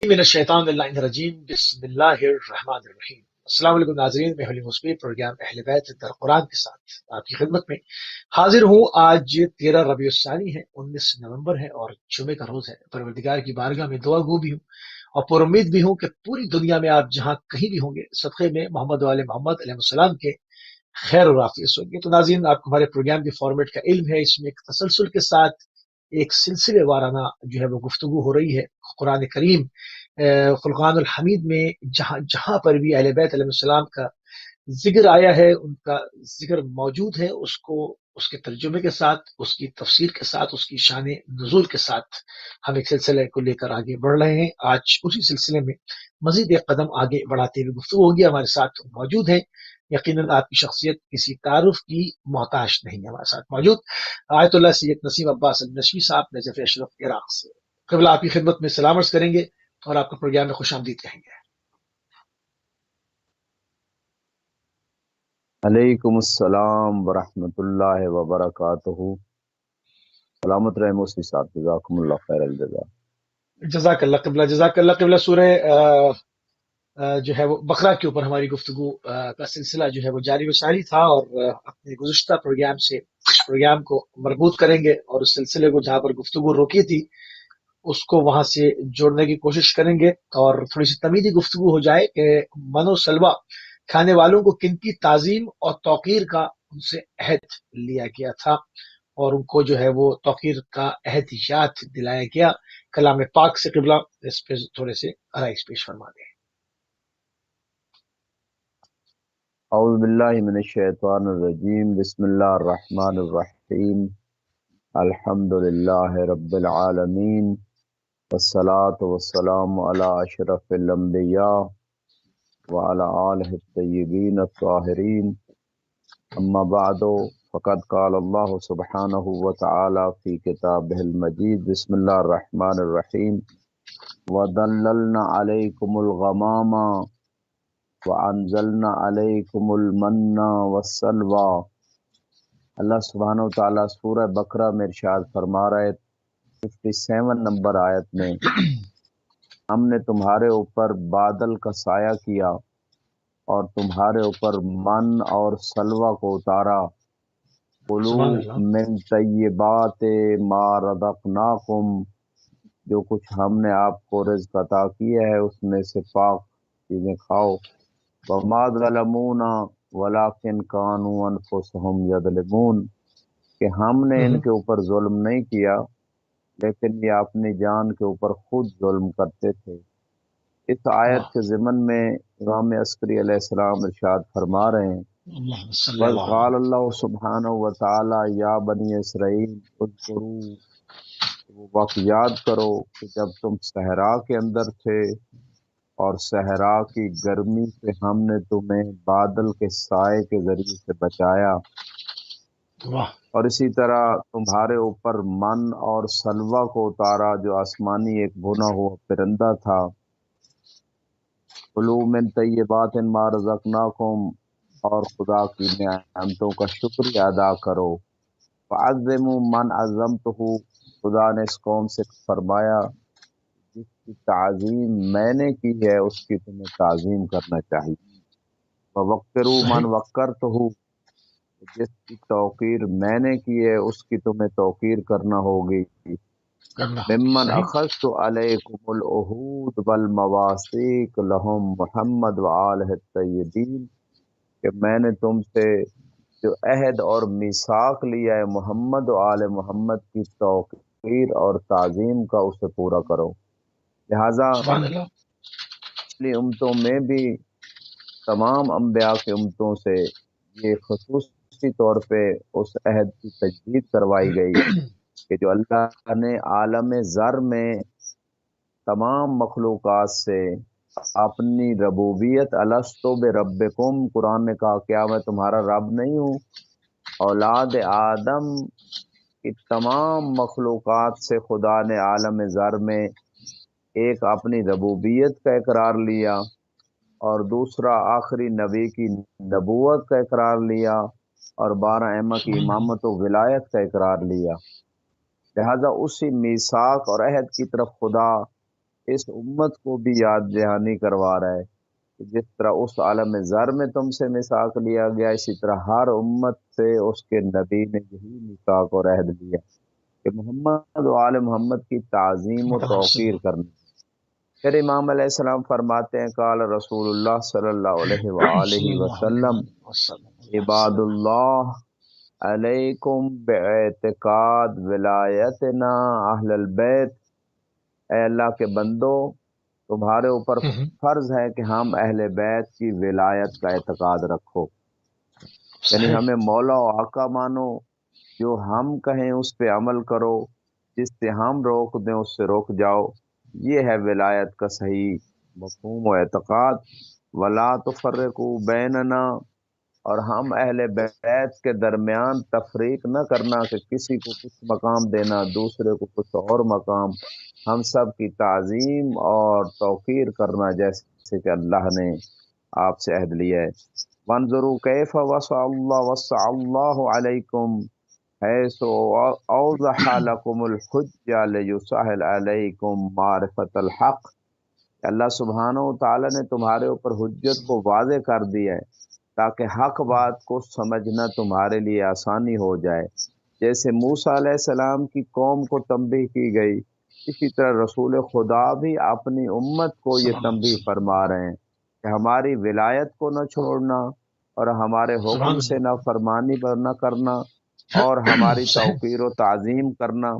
من الشیطان الرجیم بسم اللہ الرحمن الرحیم۔ السلام علیکم ناظرین، میں حلیم عثمی پروگرام اہل بیت در قرآن کے ساتھ آپ کی خدمت میں حاضر ہوں۔ آج 13 ربیع الثانی ہے، 19 نومبر ہے اور جمعے کا روز ہے۔ پروردگار کی بارگاہ میں دعا گو بھی ہوں اور پر امید بھی ہوں کہ پوری دنیا میں آپ جہاں کہیں بھی ہوں گے صدقے میں محمد وآل محمد علیہ السلام کے خیر و عافیت ہوں گے۔ تو ناظرین، آپ کو ہمارے پروگرام کے فارمیٹ کا علم ہے، اس میں ایک تسلسل کے ساتھ ایک سلسلے وارانہ جو ہے وہ گفتگو ہو رہی ہے قرآن کریم فرقان الحمید میں۔ جہاں جہاں پر بھی اہل بیت علیہ السلام کا ذکر آیا ہے، ان کا ذکر موجود ہے، اس کو اس کے ترجمے کے ساتھ، اس کی تفسیر کے ساتھ، اس کی شان نزول کے ساتھ ہم ایک سلسلے کو لے کر آگے بڑھ رہے ہیں۔ آج اسی سلسلے میں مزید ایک قدم آگے بڑھاتے ہوئے گفتگو ہوگی۔ ہمارے ساتھ موجود ہیں، یقیناً آپ کی شخصیت کسی تعارف کی محتاج نہیں ہے، ہمارے ساتھ موجود آیت اللہ سید نسیم عباس النشوی صاحب نجف اشرف عراق سے۔ قبل آپ کی خدمت میں سلام عرض کریں گے اور آپ کا پروگرام میں خوش آمدید کہیں گے۔ علیکم السلام ورحمۃ اللہ وبرکاتہ۔ سلامت رہے موسی صاحب، جزاکم اللہ خیر الجزا۔ جزاک اللہ قبلہ، جزاک اللہ قبلہ۔ سورہ جو ہے وہ بقرہ کے اوپر ہماری گفتگو کا سلسلہ جو ہے وہ جاری و ساری تھا، اور اپنے گزشتہ پروگرام سے اس پروگرام کو مربوط کریں گے اور اس سلسلے کو جہاں پر گفتگو روکی تھی اس کو وہاں سے جوڑنے کی کوشش کریں گے، اور تھوڑی سی تمیزی گفتگو ہو جائے کہ من و سلوہ کھانے والوں کو کن کی تعظیم اور توقیر کا ان سے عہد لیا گیا تھا، اور ان کو جو ہے وہ توقیر کا عہد یاد دلایا گیا۔ کلام پاک سے قبلہ اس پہ تھوڑے سے آرائش پیش فرما دیں۔ اعوذ باللہ من الشیطان الرجیم، بسم اللہ الرحمن الرحیم، الحمد للہ رب العالمین، والصلاة والسلام علی اشرف الانبیاء وعلی آلہ الطیبین الطاہرین، اما بعد فقد قال اللہ سبحانہ وتعالی فی کتابہ المجید، بسم اللہ الرحمن الرحیم، وَظَلَّلْنَا عَلَيْكُمُ الْغَمَامَ وَأَنزَلْنَا عَلَيْكُمُ الْمَنَّ وَالسَّلْوَىٰ۔ اللہ سبحانہ وتعالیٰ سورہ بقرہ میں ارشاد فرما رہے 57 نمبر آیت میں، ہم نے تمہارے اوپر بادل کا سایہ کیا اور تمہارے اوپر من اور سلوہ کو اتارا، سبحان کُلُوا اللہ۔ مِن طیبات ما رزقناکم، جو کچھ ہم نے آپ کو رزق عطا کیا ہے اس میں سے پاک چیزیں کھاؤ۔ وَمَا ظَلَمُونَا وَلَٰكِنْ كَانُوا أَنفُسَهُمْ يَظْلِمُونَ، کہ ہم نے ان کے اوپر ظلم نہیں کیا لیکن یہ اپنی جان کے اوپر خود ظلم کرتے تھے۔ اس آیت کے ضمن میں امام عسکری علیہ السلام ارشاد فرما رہے ہیں، اللہ صلی وَإِذْ اللہ علیہ قَالَ اللَّهُ سبحانہ وتعالی یا بنی اسرائیل اذکروا، وہ وقت یاد کرو کہ جب تم صحرا کے اندر تھے اور صحرا کی گرمی سے ہم نے تمہیں بادل کے سائے کے ذریعے سے بچایا، واہ۔ اور اسی طرح تمہارے اوپر من اور سلوہ کو اتارا جو آسمانی ایک بھنا ہوا پرندہ تھا۔ کُلُوا مِن طیبات ما رزقناکم، اور خدا کی نعمتوں کا شکریہ ادا کرو۔ فَعَظِّمُوا مَنْ عَظَّمْتُهُ، خدا نے اس قوم سے فرمایا جس کی تعظیم میں نے کی ہے اس کی تمہیں تعظیم کرنا چاہیے۔ وَوَقِّرُوا مَنْ صحیح وَقَّرْتُهُ، جس کی توقیر میں نے کی ہے اس کی تمہیں توقیر کرنا ہوگی۔ کرنا ہوگی، ممن صحیح۔ اخذت علیکم العہود والمواثیق لہم محمد وآلہ الطیبین، کہ میں نے تم سے جو عہد اور میثاق لیا ہے محمد و آل محمد کی توقیر اور تعظیم کا، اسے پورا کرو۔ لہٰذا سبحان اللہ۔ پچھلی امتوں میں بھی تمام انبیاء کی امتوں سے یہ خصوصی طور پہ اس عہد کی تجدید کروائی گئی کہ جو اللہ نے عالم ذر میں تمام مخلوقات سے اپنی ربوبیت الستو بربکم، قرآن نے کہا کیا میں تمہارا رب نہیں ہوں، اولاد آدم کی تمام مخلوقات سے خدا نے عالم ذر میں ایک اپنی ربوبیت کا اقرار لیا اور دوسرا آخری نبی کی نبوت کا اقرار لیا اور 12 ائمہ کی سبحان اللہ۔ امامت و ولایت کا اقرار لیا۔ لہذا اسی میثاق اور عہد کی طرف خدا اس امت کو بھی یاد دہانی کروا رہا ہے کہ جس طرح اس عالم زر میں تم سے میثاق لیا گیا، اسی طرح ہر امت سے اس کے نبی نے یہی میثاق اور عہد لیا کہ محمد و آل محمد کی تعظیم و توقیر کرنی۔ پھر امام علیہ السلام فرماتے ہیں قال رسول اللہ صلی اللہ علیہ صلی وآلہ اللہ علیہ وسلم عباد وسلم۔ اللہ علیکم باعتقاد ولایتنا اہل البیت، اے اللہ کے بندو تمہارے اوپر فرض ہے کہ ہم اہل بیت کی ولایت کا اعتقاد رکھو، یعنی صحیح۔ ہمیں مولا و آقا مانو، جو ہم کہیں اس پہ عمل کرو، جس سے ہم روک دیں اس سے روک جاؤ، یہ ہے ولایت کا صحیح مفہوم و اعتقاد۔ ولا تفرقوا بیننا، اور ہم اہل بیت کے درمیان تفریق نہ کرنا کہ کسی کو کچھ مقام دینا دوسرے کو کچھ اور مقام، ہم سب کی تعظیم اور توقیر کرنا جیسے کہ اللہ نے آپ سے عہد لیا ہے۔ وانظروا کیف وسع اللہ علیکم حیث اوضح لکم الحجہ لیسہل علیکم معرفت الحق، اللہ سبحانہ و تعالیٰ نے تمہارے اوپر حجت کو واضح کر دیا ہے تاکہ حق بات کو سمجھنا تمہارے لیے آسانی ہو جائے۔ جیسے موسیٰ علیہ السلام کی قوم کو تنبیہ کی گئی، اسی طرح رسول خدا بھی اپنی امت کو یہ صلی اللہ علیہ تنبیہ وسلم۔ فرما رہے ہیں کہ ہماری ولایت کو نہ چھوڑنا اور ہمارے سبحان حکم سے اللہ۔ نہ فرمانی پر نہ کرنا اور ہماری صحیح۔ توقیر و تعظیم کرنا۔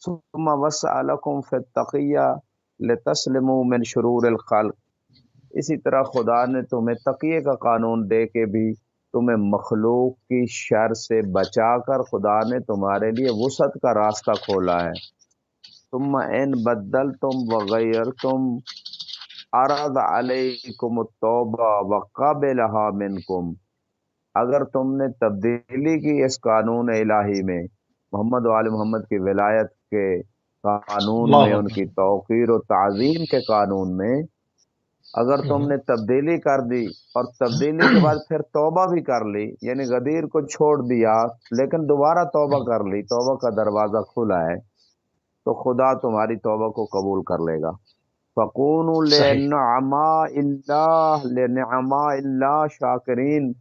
ثم وسع لکم فی التقیہ لتسلموا من شرور الخلق، اسی طرح خدا نے تمہیں تقیے کا قانون دے کے بھی تمہیں مخلوق کی شر سے بچا کر خدا نے تمہارے لیے وسعت کا راستہ کھولا ہے۔ ثم ان بدلتم وغیرتم عرض علیکم التوبہ وقبلها منکم، اگر تم نے تبدیلی کی اس قانون الہی میں، محمد و آل محمد کی ولایت کے قانون میں، اللہ ان اکبر۔ کی توقیر و تعظیم کے قانون میں اگر تم نے تبدیلی کر دی اور تبدیلی کے بعد پھر توبہ بھی کر لی، یعنی غدیر کو چھوڑ دیا لیکن دوبارہ توبہ کر لی، توبہ کا دروازہ کھلا ہے، تو خدا تمہاری توبہ کو قبول کر لے گا۔ فَقُونُوا صحیح۔ لِنِعْمَاءِ اللَّهِ شاکرین،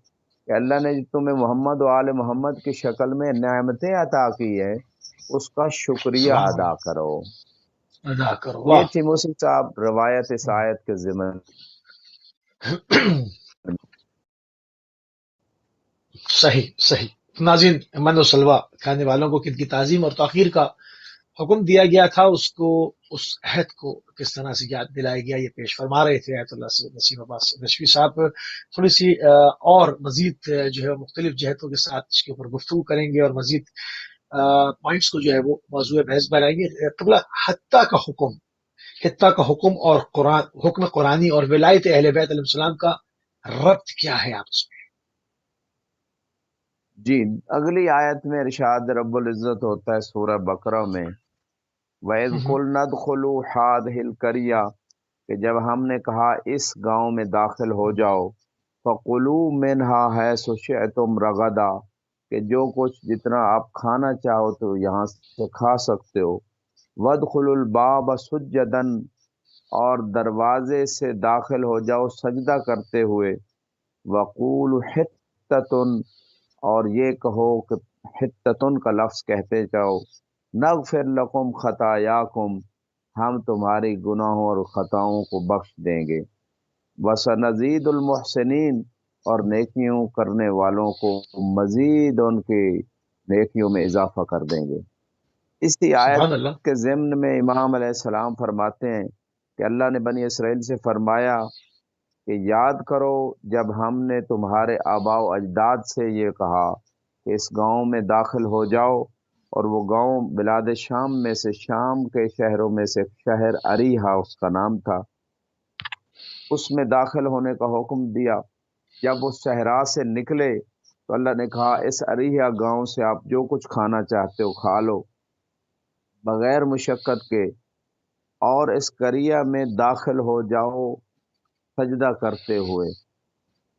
کہ اللہ نے جو تمہیں محمد و آل محمد کی شکل میں نعمتیں عطا کی ہے اس کا شکریہ سبحان ادا اللہ۔ کرو۔ ادا کرو، یہ واہ۔ تھی موسی صاحب روایت اس آیت کے ضمن۔ صحیح صحیح۔ ناظرین، من و سلوہ کھانے والوں کو کن کی تعظیم اور توقیر کا حکم دیا گیا تھا، اس کو، اس عہد کو کس طرح سے یاد دلایا گیا، یہ پیش فرما رہے تھے آیت اللہ سے نسیم عباس نشوی صاحب۔ تھوڑی سی اور مزید جو ہے مختلف جہتوں کے ساتھ اس کے اوپر گفتگو کریں گے اور مزید پوائنٹس کو جو ہے وہ موضوع بحث بنائیں گے۔ قبلہ حتیٰ کا حکم، حتیٰ کا حکم اور قرآن، حکم قرآنی اور ولایت اہل بیت علیہ السلام کا ربط کیا ہے آپ اس جی، اگلی آیت میں ارشاد رب العزت ہوتا ہے سورہ بقرہ میں، وَإِذْ میں؟ قُلْنَا ادْخُلُوا هَٰذِهِ الْقَرْيَةَ، کہ جب ہم نے کہا اس گاؤں میں داخل ہو جاؤ، فَقُلُوا مِنْهَا حَيْثُ شِئْتُمْ رَغَدًا، کہ جو کچھ جتنا آپ کھانا چاہو تو یہاں سے کھا سکتے ہو، وَادْخُلُوا الْبَابَ سُجَّدًا، اور دروازے سے داخل ہو جاؤ سجدہ کرتے ہوئے، وَقُولُوا حِطَّةٌ، اور یہ کہو کہ حتتن کا لفظ کہتے جاؤ، نغفر لکم خطایاکم، ہم تمہاری گناہوں اور خطاؤں کو بخش دیں گے، وسنزید المحسنین، اور نیکیوں کرنے والوں کو مزید ان کی نیکیوں میں اضافہ کر دیں گے۔ اسی آیت سبحان اللہ۔ کے ضمن میں امام علیہ السلام فرماتے ہیں کہ اللہ نے بنی اسرائیل سے فرمایا کہ یاد کرو جب ہم نے تمہارے آباء و اجداد سے یہ کہا کہ اس گاؤں میں داخل ہو جاؤ، اور وہ گاؤں بلاد شام میں سے، شام کے شہروں میں سے شہر اریحا اس کا نام تھا، اس میں داخل ہونے کا حکم دیا۔ جب اس صحرا سے نکلے تو اللہ نے کہا اس اریحا گاؤں سے آپ جو کچھ کھانا چاہتے ہو کھا لو بغیر مشقت کے، اور اس قریہ میں داخل ہو جاؤ سجدہ کرتے ہوئے۔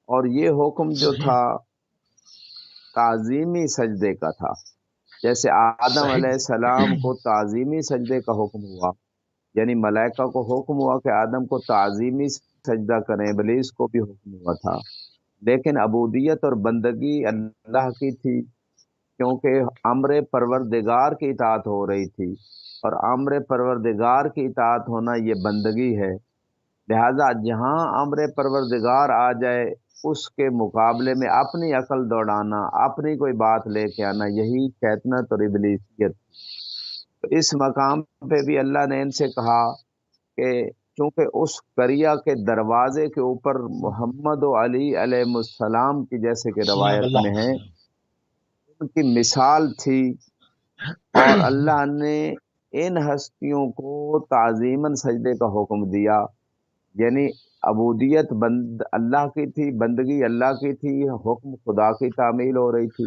اور یہ حکم جو صحیح تھا تعظیمی سجدے کا تھا، جیسے آدم صحیح۔ علیہ السلام کو تعظیمی سجدے کا حکم ہوا، یعنی ملائکہ کو حکم ہوا کہ آدم کو تعظیمی سجدہ کریں، ابلیس کو بھی حکم ہوا تھا، لیکن عبودیت اور بندگی اللہ کی تھی، کیونکہ امر پروردگار کی اطاعت ہو رہی تھی، اور امر پروردگار کی اطاعت ہونا یہ بندگی ہے۔ لہذا جہاں امر پروردگار آ جائے اس کے مقابلے میں اپنی عقل دوڑانا، اپنی کوئی بات لے کے آنا، یہی شیطنت اور ابلیسیت۔ تو اس مقام پہ بھی اللہ نے ان سے کہا کہ چونکہ اس قریہ کے دروازے کے اوپر محمد و علی علیہ السلام کی، جیسے کہ السلام روایت اللہ میں ہے، ان کی مثال تھی، اور اللہ نے ان ہستیوں کو تعظیماً سجدے کا حکم دیا، یعنی عبودیت اللہ کی تھی، بندگی اللہ کی تھی، حکم خدا کی تعمیل ہو رہی تھی،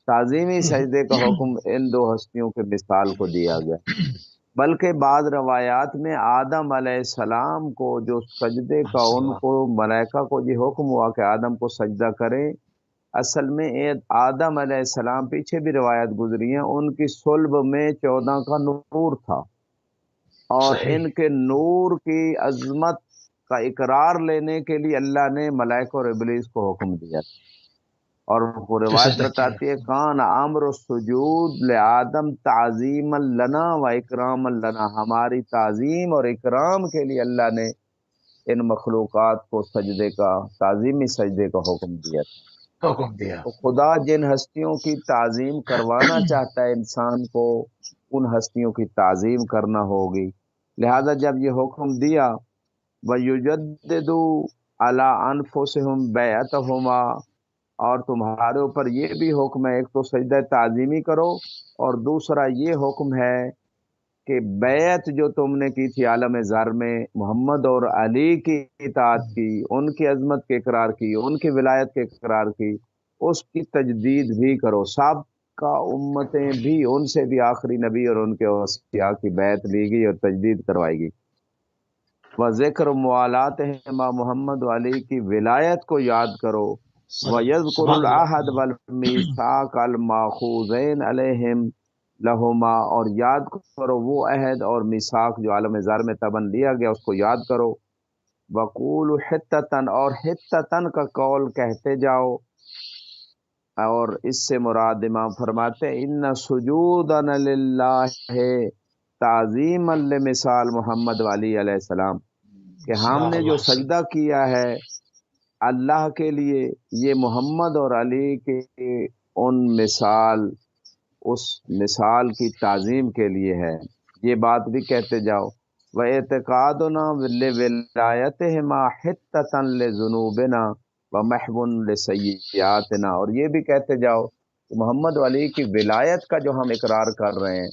تعظیمی سجدے کا حکم ان دو ہستیوں کے مثال کو دیا گیا۔ بلکہ بعض روایات میں آدم علیہ السلام کو جو سجدے کا ان کو ملائکہ کو یہ حکم ہوا کہ آدم کو سجدہ کریں، اصل میں آدم علیہ السلام، پیچھے بھی روایت گزری ہیں، ان کی صلب میں 14 کا نور تھا، اور صحیح ان کے نور کی عظمت کا اقرار لینے کے لیے اللہ نے ملائکہ اور ابلیس کو حکم دیا تھا۔ اور وہ کہ روایت سجدہ کیا بتاتی ہے کان امر السجود لآدم تعظیم لنا و اکرام لنا، ہماری تعظیم اور اکرام کے لیے اللہ نے ان مخلوقات کو سجدے کا، تعظیمی سجدے کا حکم دیا تھا۔ حکم دیا۔ تو خدا جن ہستیوں کی تعظیم کروانا چاہتا ہے انسان کو، ان ہستیوں کی تعظیم کرنا ہوگی۔ لہذا جب یہ حکم دیا وَيُجَدِّدُوا عَلَىٰ أَنفُسِهُمْ بَيْعَتَهُمَا، اور تمہارے اوپر یہ بھی حکم ہے، ایک تو سجدہ تعظیمی کرو، اور دوسرا یہ حکم ہے کہ بیعت جو تم نے کی تھی عالم زر میں محمد اور علی کی اطاعت کی، ان کی عظمت کے اقرار کی، ان کی ولایت کے اقرار کی، اس کی تجدید بھی کرو۔ سابقہ امتیں بھی، ان سے بھی آخری نبی اور ان کے اوصیاء کی بیعت لی گئی اور تجدید کروائی گئی۔ و ذکر موالات ماں محمد و علی کی ولایت کو یاد کرو۔ وَيَذْكُرُ سبحان الْعَهْدَ اللہ۔ وَالْمِيثَاقَ الْمَأْخُوذَيْنَ عَلَيْهِمْ لہما، اور یاد کرو وہ عہد اور میثاق جو عالم زر میں تبن لیا گیا، اس کو یاد کرو۔ وقول حتتن، اور حتتن کا قول کہتے جاؤ، اور اس سے مراد امام فرماتے ہیں ان سجودنا للہ تعظیما لمثال محمد علی علیہ السلام، کہ ہم صلی نے اللہ جو علیہ وسلم۔ سجدہ کیا ہے اللہ کے لیے، یہ محمد اور علی کے ان مثال، اس مثال کی تعظیم کے لیے ہے، یہ بات بھی کہتے جاؤ۔ وَاعْتِقَادُنَا لِوِلَایَتِهِمَا حِتَّةً لِذُنُوبِنَا وَمَحْوٌ لِسَیِّئَاتِنَا، اور یہ بھی کہتے جاؤ کہ محمد علی کی ولایت کا جو ہم اقرار کر رہے ہیں،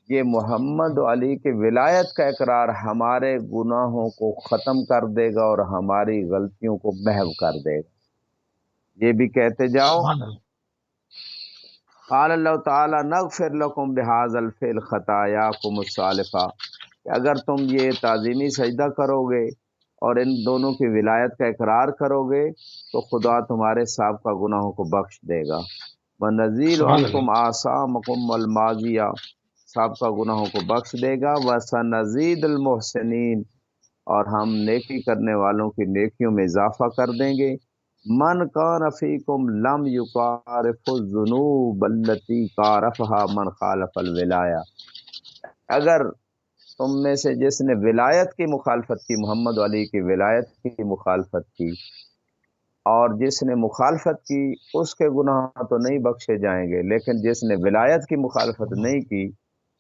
یہ محمد علی کی ولایت کا اقرار ہمارے گناہوں کو ختم کر دے گا اور ہماری غلطیوں کو محو کر دے گا، یہ بھی کہتے جاؤ۔ سبحان اللہ۔ قال اللہ تعالیٰ نغفر لکم بہذا الفعل خطایاکم السالفہ، کہ اگر تم یہ تعظیمی سجدہ کرو گے اور ان دونوں کی ولایت کا اقرار کرو گے تو خدا تمہارے سابقہ گناہوں کو بخش دے گا۔ وَنَزِيلُ سبحان عَنْكُمْ اللہ۔ آثَامَكُمْ الْمَاضِيَةَ، سابقہ گناہوں کو بخش دے گا۔ وَسَنَزِيدُ الْمُحْسِنِينَ، اور ہم نیکی کرنے والوں کی نیکیوں میں اضافہ کر دیں گے۔ من کان فیکم لم یکارف الذنوب التی کارفها من خالف الولایہ، اگر تم میں سے جس نے ولایت کی مخالفت کی، محمد علی کی ولایت کی مخالفت کی، اور جس نے مخالفت کی اس کے گناہ تو نہیں بخشے جائیں گے، لیکن جس نے ولایت کی مخالفت نہیں کی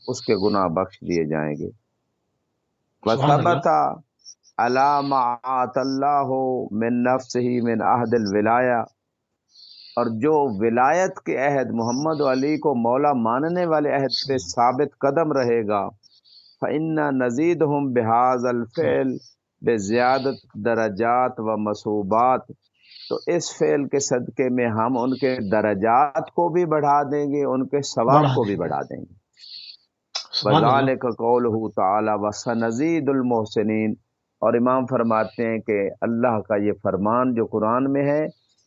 اس کے گناہ بخش دیے جائیں گے۔ سبحان اللہ۔ وَثَبَتَ عَلَى مَا آتَى اللَّهُ مِن نَفْسِهِ مِنْ عَهْدِ الْوِلَایَةِ، اور جو ولایت کے عہد محمد علی کو مولا ماننے والے عہد پہ ثابت قدم رہے گا، فَإِنَّ نَزِيدُهُمْ بِهَذَا الْفِعْلِ بِزِيَادَةِ درجات و مصوبات، تو اس فعل کے صدقے میں ہم ان کے درجات کو بھی بڑھا دیں گے، ان کے ثواب بڑھا کو دیں بھی گے۔ بڑھا دیں گے۔ سبحان اللہ۔ وَذَلِكَ قَوْلُهُ تَعَالَى وَسَنَزِيدُ الْمُحْسِنِينَ، اور امام فرماتے ہیں کہ اللہ کا یہ فرمان جو قرآن میں ہے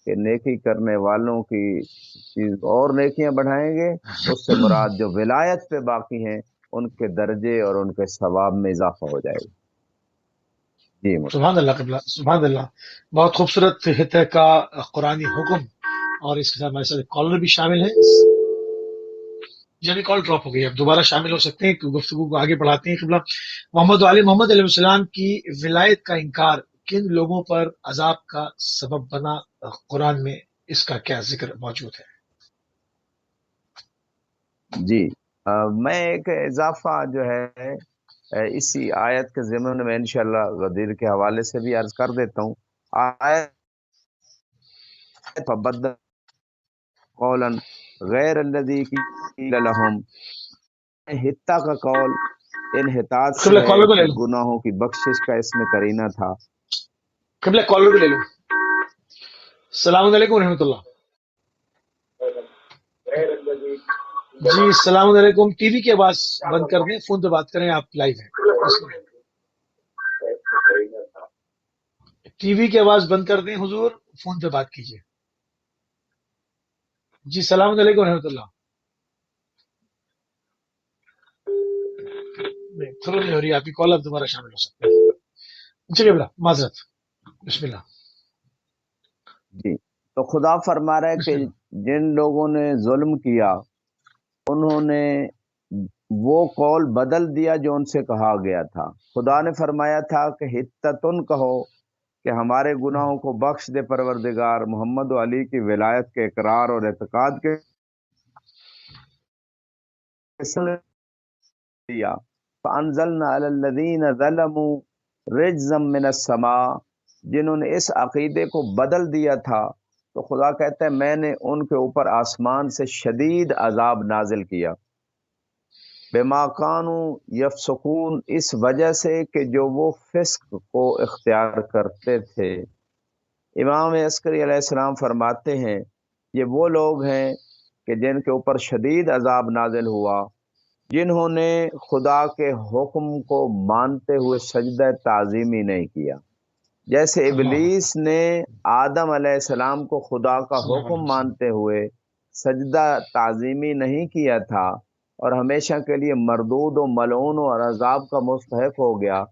کہ نیکی کرنے والوں کی چیز اور نیکیاں بڑھائیں گے، اس سے مراد جو ولایت پہ باقی ہیں ان کے درجے اور ان کے ثواب میں اضافہ ہو جائے گا۔ جی سبحان اللہ قبلہ، سبحان اللہ، بہت خوبصورت خطے کا قرآنی حکم، اور اس کے ساتھ ہمارے ساتھ کالر بھی شامل ہے۔ جبھی کال ڈراپ ہو گئی، اب دوبارہ شامل ہو سکتے ہیں، گفتگو کو آگے بڑھاتے ہیں۔ قبلہ محمد علیہ السلام کی ولایت کا انکار کن لوگوں پر عذاب کا سبب بنا؟ قرآن میں اس کا کیا ذکر موجود ہے؟ جی میں ایک اضافہ جو ہے اسی آیت کے ضمن میں انشاءاللہ غدیر کے حوالے سے بھی عرض کر دیتا ہوں۔ آیت فبدل قولا غیر الذی قیل لهم، حتیٰ کا قول انحطاط سے قبلہ ہے کالر کو لے کہ لوں، گناہوں کی بخشش کا اس میں قرینہ تھا۔ قبلہ کالر کو لے لوں۔ السلام علیکم ورحمۃ اللہ۔ جی السلام علیکم، ٹی وی کی آواز بند کر دیں، فون پہ بات کریں، آپ لائیو ہیں۔ ٹی وی کی آواز بند کر دیں حضور، فون پہ بات کیجیے۔ جی السلام علیکم ورحمۃ اللہ۔ نہیں تھرو نہیں ہو رہی آپ کی کال، اب دوبارہ شامل ہو سکتے ہیں۔ چلیے بلا معذرت، بسم اللہ۔ جی تو خدا فرما رہا ہے بسم کہ اللہ۔ جن لوگوں نے ظلم کیا انہوں نے وہ قول بدل دیا جو ان سے کہا گیا تھا۔ خدا نے فرمایا تھا کہ حتتن کہو کہ ہمارے گناہوں کو بخش دے پروردگار، محمد و علی کی ولایت کے اقرار اور اعتقاد کے دیا۔ فانزلنا علی الذین ظلموا رجزا من السماء، جنہوں نے اس عقیدے کو بدل دیا تھا تو خدا کہتا ہے میں نے ان کے اوپر آسمان سے شدید عذاب نازل کیا، بما کانوا یفسقون، اس وجہ سے کہ جو وہ فسق کو اختیار کرتے تھے۔ امام عسکری علیہ السلام فرماتے ہیں یہ وہ لوگ ہیں کہ جن کے اوپر شدید عذاب نازل ہوا، جنہوں نے خدا کے حکم کو مانتے ہوئے سجدہ تعظیمی نہیں کیا۔ جیسے اللہ ابلیس نے آدم علیہ السلام کو خدا کا صلی اللہ علیہ حکم وسلم۔ مانتے ہوئے سجدہ تعظیمی نہیں کیا تھا اور ہمیشہ کے لیے مردود و ملعون اور عذاب کا مستحق ہو گیا،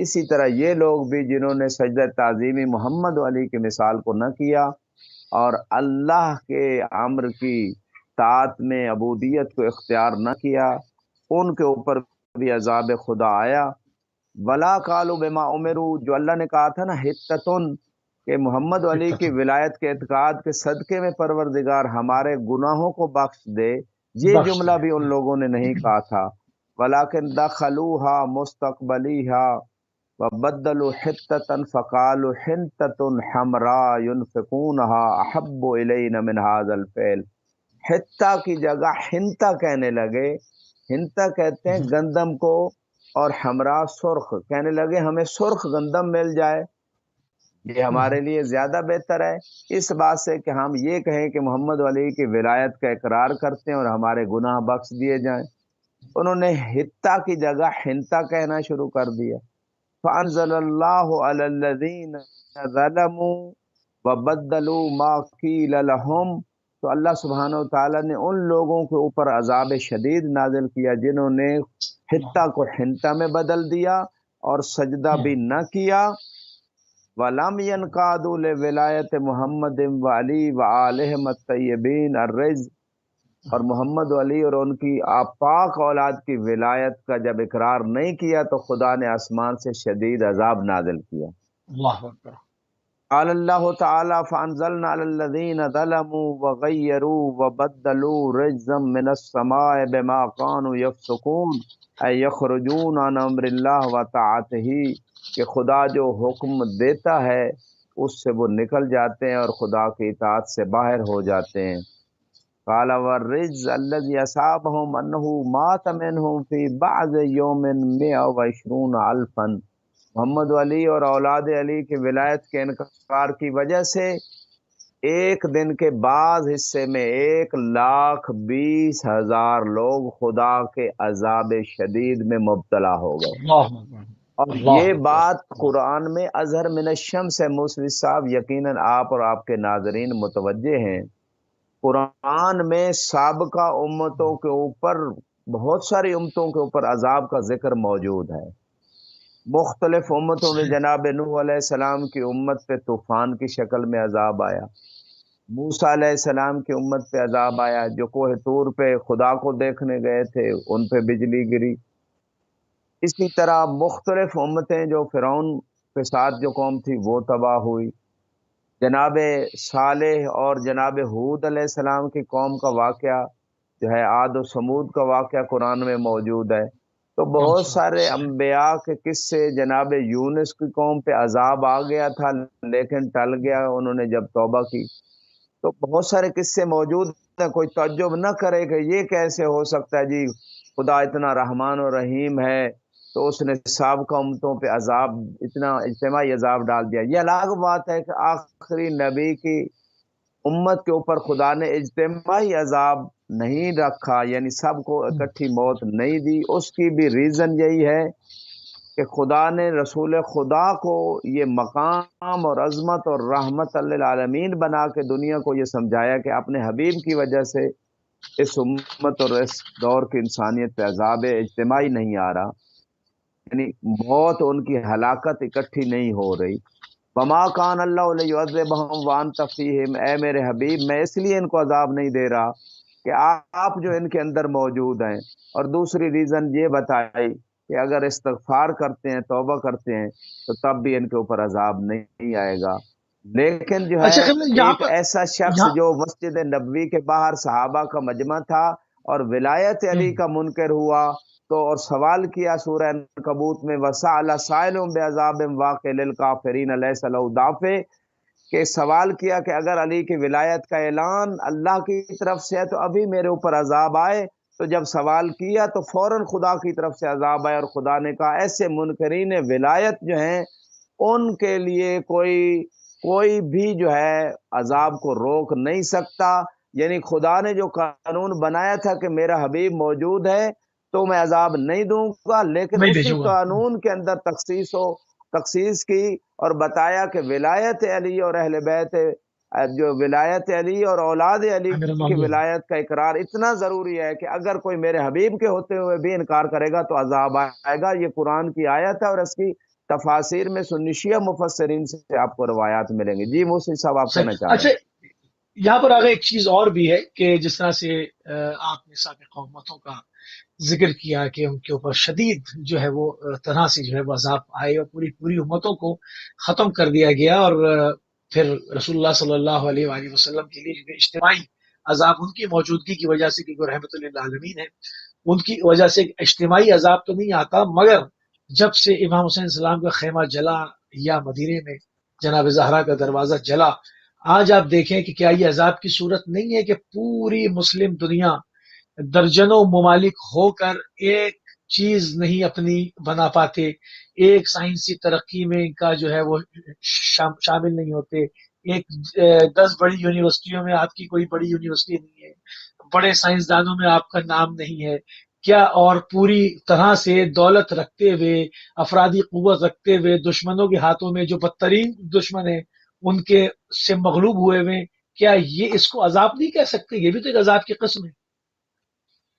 اسی طرح یہ لوگ بھی جنہوں نے سجدہ تعظیمی محمد علی کی مثال کو نہ کیا اور اللہ کے امر کی طاعت میں عبودیت کو اختیار نہ کیا، ان کے اوپر بھی عذاب خدا آیا۔ ولا قالوا بما امروا، جو اللہ نے کہا تھا نا حتتن، کہ محمد علی کی ولایت کے اعتقاد کے صدقے میں پروردگار ہمارے گناہوں کو بخش دے، یہ بخش جملہ دے۔ بھی ان لوگوں نے نہیں کہا تھا۔ ولیکن دخلوها مستقبلیها وبدلوا حتة فقالوا حنطة حمراء ينفقونها احب الینا من هذا الفعل، حتہ کی جگہ حنطہ کہنے لگے۔ حنطہ کہتے ہیں گندم کو، اور حمراء سرخ، کہنے لگے ہمیں سرخ گندم مل جائے، یہ ہمارے لیے زیادہ بہتر ہے اس بات سے کہ ہم یہ کہیں کہ محمد علی کی ولایت کا اقرار کرتے ہیں اور ہمارے گناہ بخش دیے جائیں۔ انہوں نے حتہ کی جگہ حنطہ کہنا شروع کر دیا۔ فانزل اللہ علی الذین ظلموا وبدلوا ما قیل لهم، تو اللہ سبحانہ و تعالیٰ نے ان لوگوں کے اوپر عذاب شدید نازل کیا جنہوں نے حتہ کو حنطہ میں بدل دیا اور سجدہ بھی نہ کیا۔ وَلَمْ يَنْقَادُوا لِوِلَایَةِ مُحَمَّدٍ وَعَلِي وَآلِهِمْ الطَّیِّبِینَ الرِّزْقِ، اور محمد علی اور ان کی پاک اولاد کی ولایت کا جب اقرار نہیں کیا تو خدا نے آسمان سے شدید عذاب نازل کیا۔ اللہ اکبر۔ قال اللہ تعالی فانزلنا علی الذین ظلموا وغیروا وبدلوا رجزا من السماء بما كانوا یفسقون، اے یخرجون عن امر اللہ وطاعتہ، کہ خدا جو حکم دیتا ہے اس سے وہ نکل جاتے ہیں اور خدا کی اطاعت سے باہر ہو جاتے ہیں۔ قال والرجز الذي اصابهم انه مات منهم في بعض يوم 120 الفا، محمد علی اور اولاد علی کی ولایت کے انکار کی وجہ سے ایک دن کے بعض حصے میں 1,20,000 لوگ خدا کے عذاب شدید میں مبتلا ہو گئے۔ اللہ اکبر۔ اور اللہ یہ اکبر۔ بات قرآن میں اظہر من الشمس ہے۔ موسوی صاحب یقیناً آپ اور آپ کے ناظرین متوجہ ہیں، قرآن میں سابقہ امتوں کے اوپر بہت ساری امتوں کے اوپر عذاب کا ذکر موجود ہے۔ مختلف امتوں میں صحیح۔ جناب نوح علیہ السلام کی امت پہ طوفان کی شکل میں عذاب آیا، موسیٰ علیہ السلام کی امت پہ عذاب آیا، جو کوہ طور پہ خدا کو دیکھنے گئے تھے ان پہ بجلی گری۔ اسی طرح مختلف امتیں، جو فرعون کے ساتھ جو قوم تھی وہ تباہ ہوئی۔ جناب صالح اور جناب ہود علیہ السلام کی قوم کا واقعہ جو ہے، عاد و سمود کا واقعہ قرآن میں موجود ہے۔ تو بہت ماشاء اللہ، سارے صحیح۔ انبیاء کے قصے، جناب یونس کی قوم پہ عذاب آ گیا تھا لیکن ٹل گیا انہوں نے جب توبہ کی۔ تو بہت سارے قصے موجود ہیں، کوئی تعجب نہ کرے کہ یہ کیسے ہو سکتا ہے جی، خدا اتنا رحمان و رحیم ہے تو اس نے سابقہ امتوں پہ عذاب، اتنا اجتماعی عذاب ڈال دیا۔ یہ الگ بات ہے کہ آخری نبی کی امت کے اوپر خدا نے اجتماعی عذاب نہیں رکھا، یعنی سب کو اکٹھی موت نہیں دی۔ اس کی بھی ریزن یہی ہے کہ خدا نے رسول خدا کو یہ مقام اور عظمت اور رحمت للعالمین بنا کے دنیا کو یہ سمجھایا کہ اپنے حبیب کی وجہ سے اس امت اور اس دور کی انسانیت پہ عذاب اجتماعی نہیں آ رہا، یعنی موت، ان کی ہلاکت اکٹھی نہیں ہو رہی۔ وما کان اللہ لیعذبہم وانت فیہم، اے میرے حبیب میں اس لیے ان کو عذاب نہیں دے رہا کہ آپ جو ان کے اندر موجود ہیں۔ اور دوسری ریزن یہ بتائی کہ اگر استغفار کرتے ہیں، توبہ کرتے ہیں تو تب بھی ان کے اوپر عذاب نہیں آئے گا۔ لیکن جو ہے اچھا خیال یہاں ایک پر، ایسا شخص یہاں جو مسجد نبوی کے باہر صحابہ کا مجمع تھا اور ولایت علی کا منکر ہوا تو اور سوال کیا سورہ عنکبوت میں، وَسَأَلَ سَائِلٌ بِعَذَابٍ وَاقِعٍ لِلْكَافِرِينَ لَيْسَ لَهُ دافع، کہ سوال کیا کہ اگر علی کی ولایت کا اعلان اللہ کی طرف سے ہے تو ابھی میرے اوپر عذاب آئے۔ تو جب سوال کیا تو فوراً خدا کی طرف سے عذاب آئے، اور خدا نے کہا ایسے منکرین ولایت جو ہیں ان کے لیے کوئی بھی جو ہے عذاب کو روک نہیں سکتا۔ یعنی خدا نے جو قانون بنایا تھا کہ میرا حبیب موجود ہے تو میں عذاب نہیں دوں گا، لیکن نہیں اسی بھیجوں گا۔ قانون کے اندر تخصیص کی اور بتایا کہ ولایت علی اور اہل بیت، جو ولایت علی اور اولاد علی امیر کی معمول۔ ولایت کا اقرار اتنا ضروری ہے کہ اگر کوئی میرے حبیب کے ہوتے ہوئے بھی انکار کرے گا تو عذاب آئے گا۔ یہ قرآن کی آیت ہے اور اس کی تفاسیر میں سنی شیعہ مفسرین سے آپ کو روایات ملیں گی۔ جی موسی صاحب، آپ کہنا صحیح۔ چاہ رہے اچھا، ہیں؟ یہاں پر آگے ایک چیز اور بھی ہے کہ جس طرح سے آپ نے سابق قوموں کا ذکر کیا کہ ان کے اوپر شدید جو ہے وہ طرح سے جو ہے وہ عذاب آئے اور پوری پوری امتوں کو ختم کر دیا گیا، اور پھر رسول اللہ صلی اللہ علیہ وآلہ وسلم کے لیے جو ہے اجتماعی عذاب ان کی موجودگی کی وجہ سے، کیونکہ رحمت للعالمین ہے، ان کی وجہ سے اجتماعی عذاب تو نہیں آتا، مگر جب سے امام حسین السلام کا خیمہ جلا یا مدینے میں جناب زہرا کا دروازہ جلا، آج آپ دیکھیں کہ کیا یہ عذاب کی صورت نہیں ہے کہ پوری مسلم دنیا درجنوں ممالک ہو کر ایک چیز نہیں اپنی بنا پاتے، ایک سائنسی ترقی میں ان کا جو ہے وہ شامل نہیں ہوتے، ایک 10 بڑی یونیورسٹیوں میں آپ کی کوئی بڑی یونیورسٹی نہیں ہے، بڑے سائنسدانوں میں آپ کا نام نہیں ہے کیا، اور پوری طرح سے دولت رکھتے ہوئے، افرادی قوت رکھتے ہوئے، دشمنوں کے ہاتھوں میں جو بدترین دشمن ہیں ان کے سے مغلوب ہوئے ہوئے، کیا یہ اس کو عذاب نہیں کہہ سکتے؟ یہ بھی تو ایک عذاب کی قسم ہے۔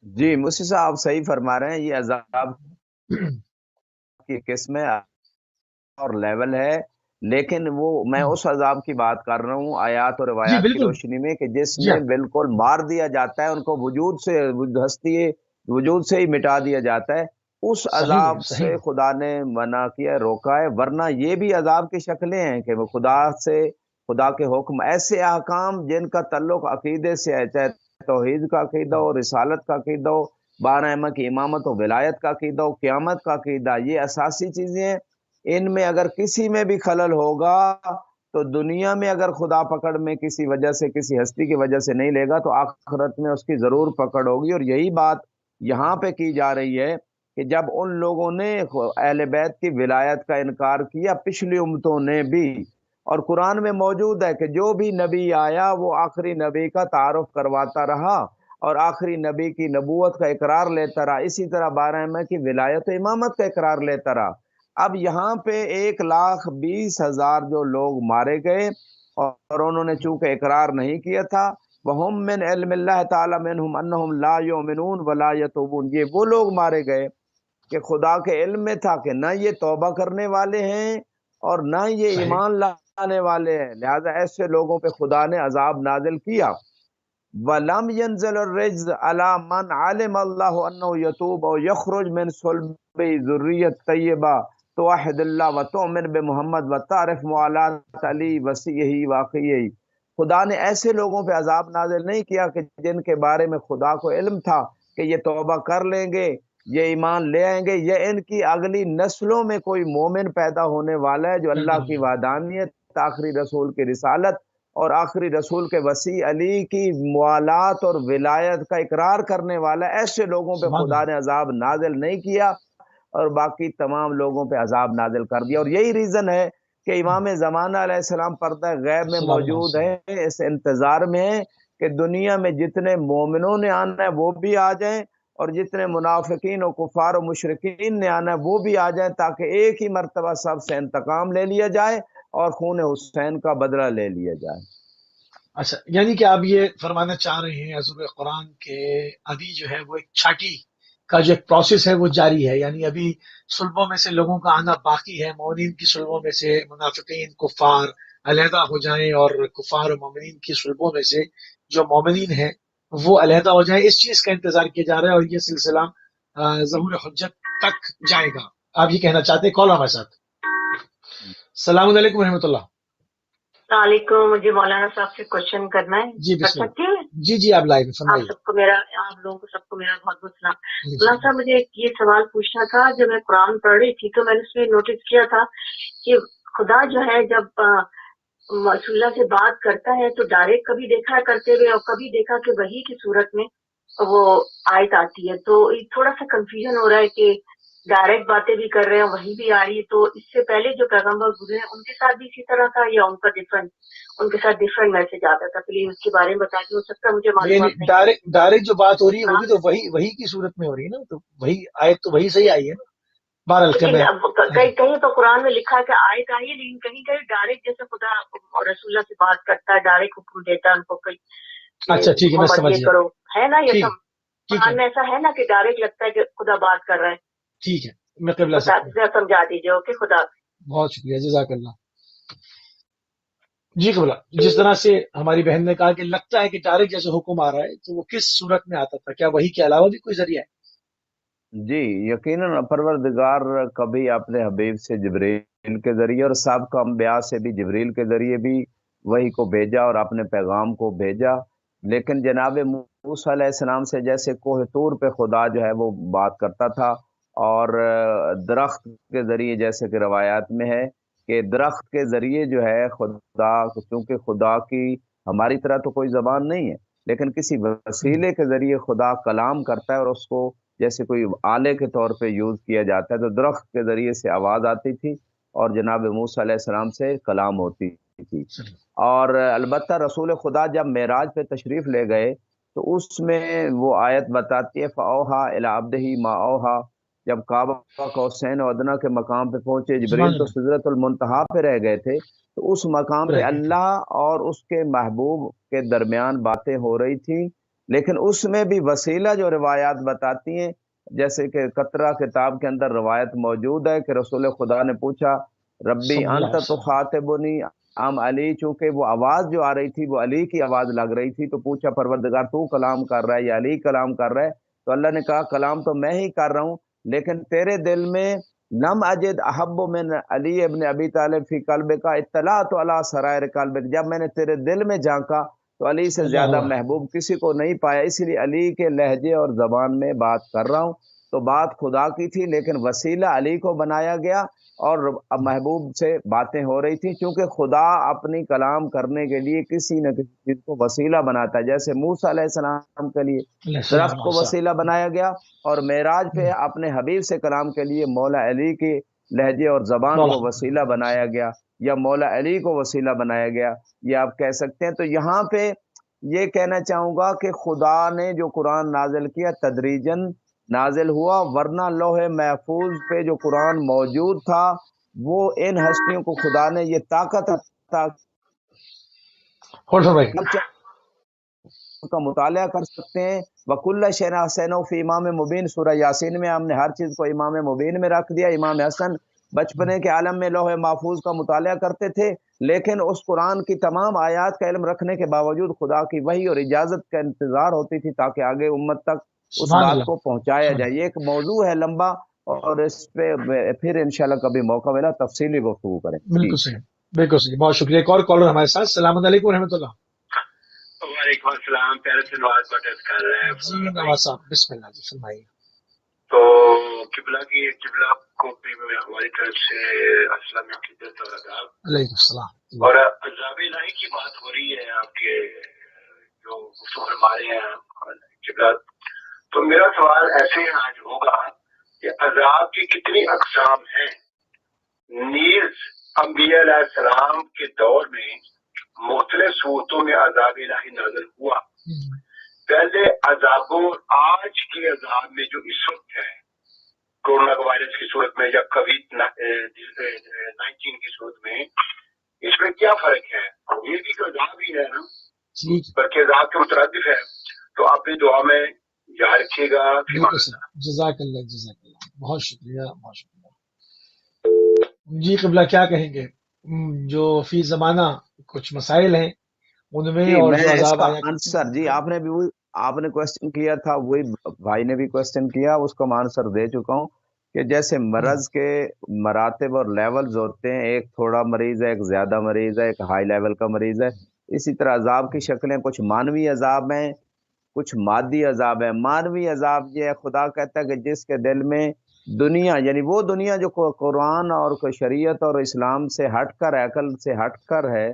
جی موسی صاحب، آپ صحیح فرما رہے ہیں، یہ عذاب کی قسم ہے اور لیول ہے، لیکن وہ میں اس عذاب کی بات کر رہا ہوں آیات اور جی روایات کی بالکل، روشنی میں کہ جس جی میں ہاں، بالکل مار دیا جاتا ہے، ان کو وجود سے، ہستی وجود سے ہی مٹا دیا جاتا ہے۔ اس صحیح ہے، عذاب صحیح سے ہے۔ خدا نے منع کیا، روکا ہے، ورنہ یہ بھی عذاب کی شکلیں ہیں کہ وہ خدا کے حکم، ایسے احکام جن کا تعلق عقیدے سے ہے، چاہے توحید کا عقیدہ ہو، رسالت کا عقیدہ ہو، بارہ ائمہ کی امامت و ولایت کا عقیدہ ہو، قیامت کا عقیدہ، یہ اساسی چیزیں ہیں۔ ان میں اگر کسی میں بھی خلل ہوگا تو دنیا میں اگر خدا پکڑ میں کسی وجہ سے، کسی ہستی کی وجہ سے نہیں لے گا تو آخرت میں اس کی ضرور پکڑ ہوگی۔ اور یہی بات یہاں پہ کی جا رہی ہے کہ جب ان لوگوں نے اہل بیت کی ولایت کا انکار کیا، پچھلی امتوں نے بھی، اور قرآن میں موجود ہے کہ جو بھی نبی آیا وہ آخری نبی کا تعارف کرواتا رہا اور آخری نبی کی نبوت کا اقرار لیتا رہا، اسی طرح بارہ ائمہ کی ولایت و امامت کا اقرار لیتا رہا۔ اب یہاں پہ 1,20,000 جو لوگ مارے گئے اور انہوں نے چونکہ اقرار نہیں کیا تھا، وہم من علم اللہ تعالی منہم انہم لا یؤمنون ولا یتوبون، یہ وہ لوگ مارے گئے کہ خدا کے علم میں تھا کہ نہ یہ توبہ کرنے والے ہیں اور نہ یہ صحیح ایمان لانے والے ہیں، لہذا ایسے لوگوں پہ خدا نے عذاب نازل کیا۔ وَلَمْ يَنزِلُ الرِّجْزَ عَلَى مَنْ عَلِمَ اللَّهُ أَنَّهُ يَتُوبُ أَوْ يَخْرُجُ مِنْ صُلْبِ ذُرِّيَّةٍ طَيِّبَةٍ توحد اللہ وتؤمن بمحمد وتعرف موالات علی وسیعہ واقعی۔ خدا نے ایسے لوگوں پہ عذاب نازل نہیں کیا کہ جن کے بارے میں خدا کو علم تھا کہ یہ توبہ کر لیں گے، یہ ایمان لے آئیں گے، یہ ان کی اگلی نسلوں میں کوئی مومن پیدا ہونے والا ہے جو اللہ کی وحدانیت، آخری رسول کی رسالت اور آخری رسول کے وسیع علی کی موالات اور ولایت کا اقرار کرنے والا ہے۔ ایسے لوگوں پہ سبحان خدا اللہ نے عذاب نازل نہیں کیا اور باقی تمام لوگوں پہ عذاب نازل کر دیا۔ اور یہی ریزن ہے کہ امام زمانہ علیہ السلام پردہ غیب میں السلام علیہ موجود وسلم۔ ہیں، اس انتظار میں ہیں کہ دنیا میں جتنے مومنوں نے آنا ہے وہ بھی آ جائیں اور جتنے منافقین و کفار و مشرکین نے آنا ہے وہ بھی آ جائیں، تاکہ ایک ہی مرتبہ سب سے انتقام لے لیا جائے اور خون حسین کا بدلہ لے لیا جائے۔ اچھا، یعنی کہ آپ یہ فرمانا چاہ رہے ہیں حضور قرآن کے ابھی جو ہے وہ ایک چھاٹی کا جو ایک پروسیس ہے وہ جاری ہے، یعنی ابھی صلبوں میں سے لوگوں کا آنا باقی ہے، مومنین کی صلبوں میں سے منافقین کفار علیحدہ ہو جائیں اور کفار و مومنین کی صلبوں میں سے جو مومنین ہیں وہ علیحدہ ہو جائیں، اس چیز کا انتظار کیا جا رہا ہے اور یہ سلسلہ ظہور حجت تک جائے گا۔ آپ یہ کہنا چاہتے ہیں؟ کال ہمارے ساتھ۔ السلام علیکم ورحمۃ اللہ۔ السلام علیکم، مجھے مولانا صاحب سے کوشچن کرنا ہے، جی کر بسم اللہ۔ سکتی ہوں؟ جی آپ لائیو آپ فرمائیے۔ سب کو میرا، آپ لوگوں کو سب کو میرا بہت بہت سلام۔ مولانا صاحب مجھے ایک یہ سوال پوچھنا تھا، جب میں قرآن پڑھ رہی تھی تو میں نے اس میں نوٹس کیا تھا کہ خدا جو ہے جب رسول اللہ سے بات کرتا ہے تو ڈائریکٹ کبھی دیکھا کرتے ہوئے اور کبھی دیکھا کہ وحی کی صورت میں وہ آیت آتی ہے، تو تھوڑا سا کنفیوژن ہو رہا ہے کہ ڈائریکٹ باتیں بھی کر رہے ہیں وہی بھی آ رہی ہے، تو اس سے پہلے جو پیغمبر گزرے ہیں ان کے ساتھ بھی اسی طرح تھا یا ان کا ڈفرنٹ، ان کے ساتھ ڈفرنٹ میسج آتا تھا؟ پلیز اس کے بارے میں بتا دیں، ہو سکتا ہے مجھے یعنی معلومات نہیں ہے۔ ڈائریکٹ جو بات ہو رہی ہے وہ ہاں، بھی تو وہی کی صورت میں ہو رہی ہے نا، تو وہی آیت تو وہی صحیح آئی ہے نا۔ بہرحال کہ لیکن میں اب کہیں کہیں تو قرآن میں لکھا ہے کہ آیت آئی ہے، لیکن کہیں کہیں ڈائریکٹ جیسے خدا اور رسول اللہ سے بات کرتا ہے، ڈائریکٹ حکم دیتا ہے ان کو کہ اچھا ٹھیک ہے، میں محمد سمجھ یہ گیا۔ کرو، ہے نا؟ یہ ٹھیک سب ٹھیک ہے قرآن میں ایسا ہے نا کہ ڈائریکٹ لگتا ہے کہ خدا بات کر رہا ہے؟ ٹھیک ہے، میں قبلہ سے بتا دیجیے، سمجھا دیجیے۔ اوکے، خدا حافظ۔ بہت شکریہ، جزاک اللہ۔ جی قبلہ، جس طرح سے ہماری بہن نے کہا کہ لگتا ہے کہ ڈائریکٹ جیسے حکم آ رہا ہے، تو وہ کس صورت میں آتا تھا؟ کیا وہی کے علاوہ بھی کوئی ذریعہ ہے؟ جی یقیناً پروردگار کبھی اپنے حبیب سے جبریل کے ذریعے اور سابقہ انبیاء سے بھی جبریل کے ذریعے بھی وحی کو بھیجا اور اپنے پیغام کو بھیجا، لیکن جناب موسیٰ علیہ السلام سے جیسے کوہ طور پہ خدا جو ہے وہ بات کرتا تھا، اور درخت کے ذریعے جیسے کہ روایات میں ہے کہ درخت کے ذریعے جو ہے خدا، چونکہ خدا کی ہماری طرح تو کوئی زبان نہیں ہے لیکن کسی وسیلے کے ذریعے خدا کلام کرتا ہے اور اس کو جیسے کوئی آلے کے طور پہ یوز کیا جاتا ہے، تو درخت کے ذریعے سے آواز آتی تھی اور جناب موسیٰ علیہ السلام سے کلام ہوتی تھی۔ اور البتہ رسول خدا جب معراج پہ تشریف لے گئے تو اس میں وہ آیت بتاتی ہے فَأَوْحَىٰ إِلَىٰ عَبْدِهِ مَا أَوْحَىٰ، جب کعبہ قوسین و ادنیٰ کے مقام پہ پہنچے، سبحان جبریل تو اللہ، سدرۃ المنتہا پہ رہ گئے تھے، تو اس مقام پہ رہ گئی تھی۔ اللہ اور اس کے محبوب کے درمیان باتیں ہو رہی تھیں، لیکن اس میں بھی وسیلہ جو روایات بتاتی ہیں، جیسے کہ قطرہ کتاب کے اندر روایت موجود ہے کہ رسول خدا نے پوچھا ربی صلی اللہ انت علیہ وسلم۔ تخاطبنی ام علی، چونکہ وہ آواز جو آ رہی تھی وہ علی کی آواز لگ رہی تھی، تو پوچھا پروردگار تو کلام کر رہا ہے یا علی کلام کر رہا ہے؟ تو اللہ نے کہا کلام تو میں ہی کر رہا ہوں، لیکن تیرے دل میں لم اجد احب من علی ابن ابی طالب فی قلب کا اطلاعت علی سرائر قلب، جب میں نے تیرے دل میں جھانکا تو علی سے اللہ زیادہ اکبر۔ محبوب کسی کو نہیں پایا، اس لیے علی کے لہجے اور زبان میں بات کر رہا ہوں۔ تو بات خدا کی تھی لیکن وسیلہ علی کو بنایا گیا اور محبوب سے باتیں ہو رہی تھی، چونکہ خدا اپنی کلام کرنے کے لیے کسی نہ کسی چیز کو وسیلہ بناتا ہے، جیسے موسیٰ علیہ السلام کے لیے علیہ درخت السلام کو وسیلہ بنایا گیا، اور معراج پہ اپنے حبیب سے کلام کے لیے مولا علی کے لہجے اور زبان کو وسیلہ بنایا گیا یا مولا علی کو وسیلہ بنایا گیا، یہ آپ کہہ سکتے ہیں۔ تو یہاں پہ یہ کہنا چاہوں گا کہ خدا نے جو قرآن نازل کیا تدریجاً نازل ہوا، ورنہ لوح محفوظ پہ جو قرآن موجود تھا وہ ان ہستیوں کو خدا نے یہ طاقت عطا ہولڈ فرمائیے۔ کا مطالعہ کر سکتے ہیں۔ وَكُلَّ شَيْءٍ أَحْصَيْنَاهُ فِي إِمَامٍ مُبِينٍ، سورہ یاسین میں ہم نے ہر چیز کو امام مبین میں رکھ دیا۔ امام حسن بچپنے کے عالم میں لوح محفوظ کا مطالعہ کرتے تھے، لیکن اس قرآن کی تمام آیات کا علم رکھنے کے باوجود خدا کی وحی اور اجازت کا انتظار ہوتی تھی تاکہ آگے امت تک اس سبحان بات اللہ، کو پہنچایا سبحان جائے۔ یہ ایک موضوع ہے لمبا، اور اس پہ پھر انشاءاللہ کبھی موقع ملا تفصیلی گفتگو کریں۔ اللہ، جی بالکل صحیح، بالکل صحیح، بہت شکریہ۔ ایک اور کالر ہمارے ساتھ، السلام علیکم ورحمۃ اللہ۔ وعلیکم السلام، پیارے سے نواز بٹر کر رہے ہیں جی فضل بھائی۔ نواز صاحب، بسم اللہ جی، فرمائیے۔ تو قبلہ کو بھی ہماری طرف سے السلام عقیدت اور آداب، علیکم السلام۔ اور عذاب الہی کی بات ہو رہی ہے آپ کے جو گفتگو فرما رہے ہیں قبلہ، تو میرا سوال ایسے ہی آج ہوگا کہ عذاب کی کتنی اقسام ہیں؟ نیز انبیاء علیہ السلام کے دور میں مختلف صورتوں میں عذاب الہی نازل ہوا۔ پہلے عذابوں اور آج کے عذاب میں جو اس وقت ہے، کورونا وائرس کی صورت میں یا کووڈ-19 کی صورت میں، اس میں کیا فرق ہے؟ یہ بھی تو عذاب ہی ہے نا، بلکہ عذاب کے مترادف ہے۔ تو آپ بھی دعا میں یاد رکھیے گا۔ بالکل صحیح، جزاک اللہ، جزاک اللہ، بہت شکریہ، بہت شکریہ۔ جی قبلہ کیا کہیں گے؟ جو فی زمانہ کچھ مسائل ہیں ان میں، جی، اور میں جو اس عذاب کا آیا آنسر، جی آپ نے کوشچن کیا تھا، وہی بھائی نے بھی کوشچن کیا، اس کا میں آنسر دے چکا ہوں کہ جیسے مرض کے مراتب اور لیولز ہوتے ہیں، ایک تھوڑا مریض ہے، ایک زیادہ مریض ہے، ایک ہائی لیول کا مریض ہے، اسی طرح عذاب کی شکلیں کچھ مانوی عذاب ہیں، کچھ مادی عذاب ہے۔ مانوی عذاب یہ ہے، خدا کہتا ہے کہ جس کے دل میں دنیا، یعنی وہ دنیا جو قرآن اور شریعت اور اسلام سے ہٹ کر، عقل سے ہٹ کر ہے،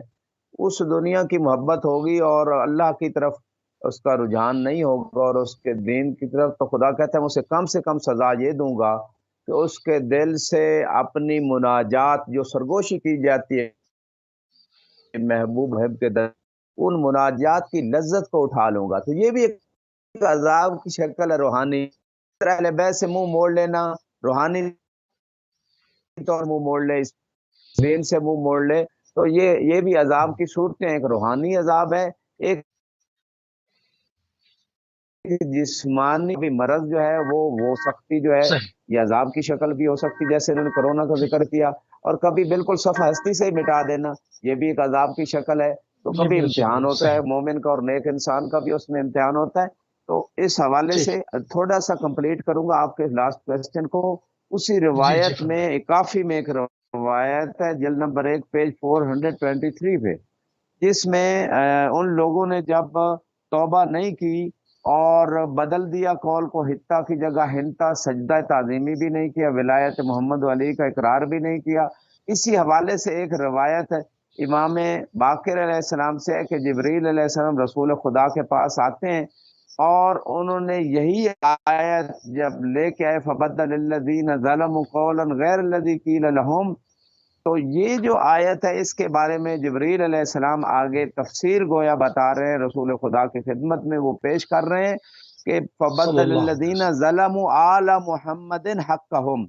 اس دنیا کی محبت ہوگی اور اللہ کی طرف اس کا رجحان نہیں ہوگا اور اس کے دین کی طرف، تو خدا کہتا ہے میں اسے کم سے کم سزا یہ دوں گا کہ اس کے دل سے اپنی مناجات جو سرگوشی کی جاتی ہے محبوب کے در، ان مناجات کی لذت کو اٹھا لوں گا۔ تو یہ بھی ایک عذاب کی شکل ہے روحانی۔ اہل بیت سے منہ موڑ لینا، روحانی طور منہ موڑ لے، اس دین سے منہ موڑ لے، تو یہ بھی عذاب کی صورتیں، ایک روحانی عذاب ہے، ایک جسمانی بھی مرض جو ہے وہ سختی جو ہے صحیح، یہ عذاب کی شکل بھی ہو سکتی، جیسے انہوں نے کرونا کا ذکر کیا، اور کبھی بالکل صفحہ ہستی سے ہی مٹا دینا، یہ بھی ایک عذاب کی شکل ہے۔ تو یہ کبھی بھی امتحان ہوتا ہے صحیح، مومن کا اور نیک انسان کا بھی، اس میں امتحان ہوتا ہے۔ تو اس حوالے ٹھیک، سے تھوڑا سا کمپلیٹ کروں گا آپ کے لاسٹ کوسچن کو۔ اسی جی جی روایت میں فرمائیے۔ کافی میں ایک روایت ہے، جلد نمبر 1 پیج 423 پہ، جس میں ان لوگوں نے جب توبہ نہیں کی اور بدل دیا قول کو، حتہ کی جگہ ہنتا، سجدہ تعظیمی بھی نہیں کیا، ولایت محمد علی کا اقرار بھی نہیں کیا۔ اسی حوالے سے ایک روایت ہے امام باقر علیہ السلام سے ہے کہ جبریل علیہ السلام رسول خدا کے پاس آتے ہیں اور انہوں نے یہی آیت جب لے کے آئے، فبدل الذین ظلموا قولا غیر الذی قیل لهم، تو یہ جو آیت ہے اس کے بارے میں جبریل علیہ السلام آگے تفسیر گویا بتا رہے ہیں، رسول خدا کی خدمت میں وہ پیش کر رہے ہیں کہ صلی فبدل اللہ علیہ الذین وسلم۔ ظلموا آل محمد حقہم،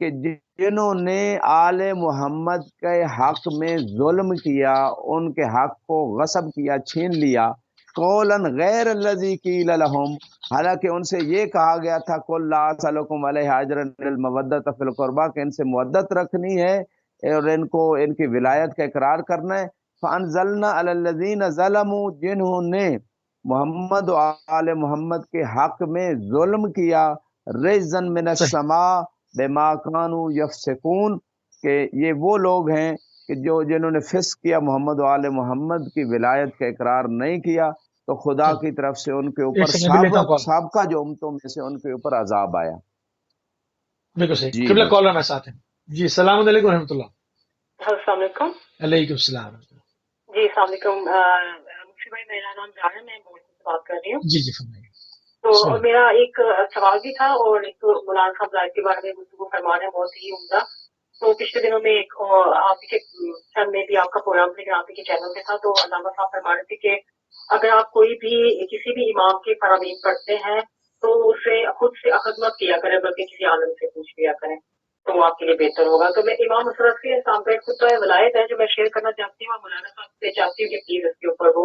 کہ جنہوں نے آل محمد کے حق میں ظلم کیا، ان کے حق کو غصب کیا، چھین لیا، قولا غیر الذی قیل لهم، حالانکہ ان سے یہ کہا گیا تھا قل لا اسألکم علیہ اجرا الا المودۃ فی القربى، کہ ان سے مودت رکھنی ہے اور ان کی ولایت کا اقرار کرنا ہے۔ فانزلنا علی الذین ظلموا، جنہوں نے محمد و آل محمد کے حق میں ظلم کیا، رجزا من صحیح، السماء بما كانوا یفسقون، کہ یہ وہ لوگ ہیں کہ جنہوں نے فسق کیا، محمد و آل محمد کی ولایت کا اقرار نہیں کیا، تو خدا صحیح، کی طرف سے ان کے ایک اوپر سیکنڈ بھی لیتا ہوں کال، سابقہ جو امتوں میں سے ان کے اوپر عذاب آیا۔ بالکل صحیح۔ جی قبلہ جی کالر ہمارے ساتھ ہیں۔ جی السلام علیکم ورحمۃ اللہ۔ السلام علیکم۔ علیکم السلام ورحمۃ اللہ۔ جی السلام علیکم مفتی بھائی، میرا نام زارا ہے، میں بورڈ سے بات کر رہی ہوں۔ جی جی فرمائیے، تو بسم اللہ۔ میرا ایک سوال بھی تھا اور ایک مولانا صاحب رائے کے بارے میں گفتگو فرما رہے ہیں، بہت ہی عمدہ۔ تو پچھلے دنوں میں ایک آپ کے چند میں بھی آپ کا پروگرام تھا، آپ کے چینل پہ تھا، تو علامہ صاحب فرما رہے تھے کہ اگر آپ کوئی بھی کسی بھی امام کے فرامین پڑھتے ہیں تو اسے خود سے اخذ مت کیا کریں، بلکہ کسی عالم سے پوچھ لیا کریں، تو وہ آپ کے لیے بہتر ہوگا۔ تو میں امام مشرف کے سامنے ایک خطبہ ولایت ہے جو میں شیئر کرنا چاہتی ہوں، اور مولانا صاحب سے چاہتی ہوں کہ پلیز اس کے اوپر وہ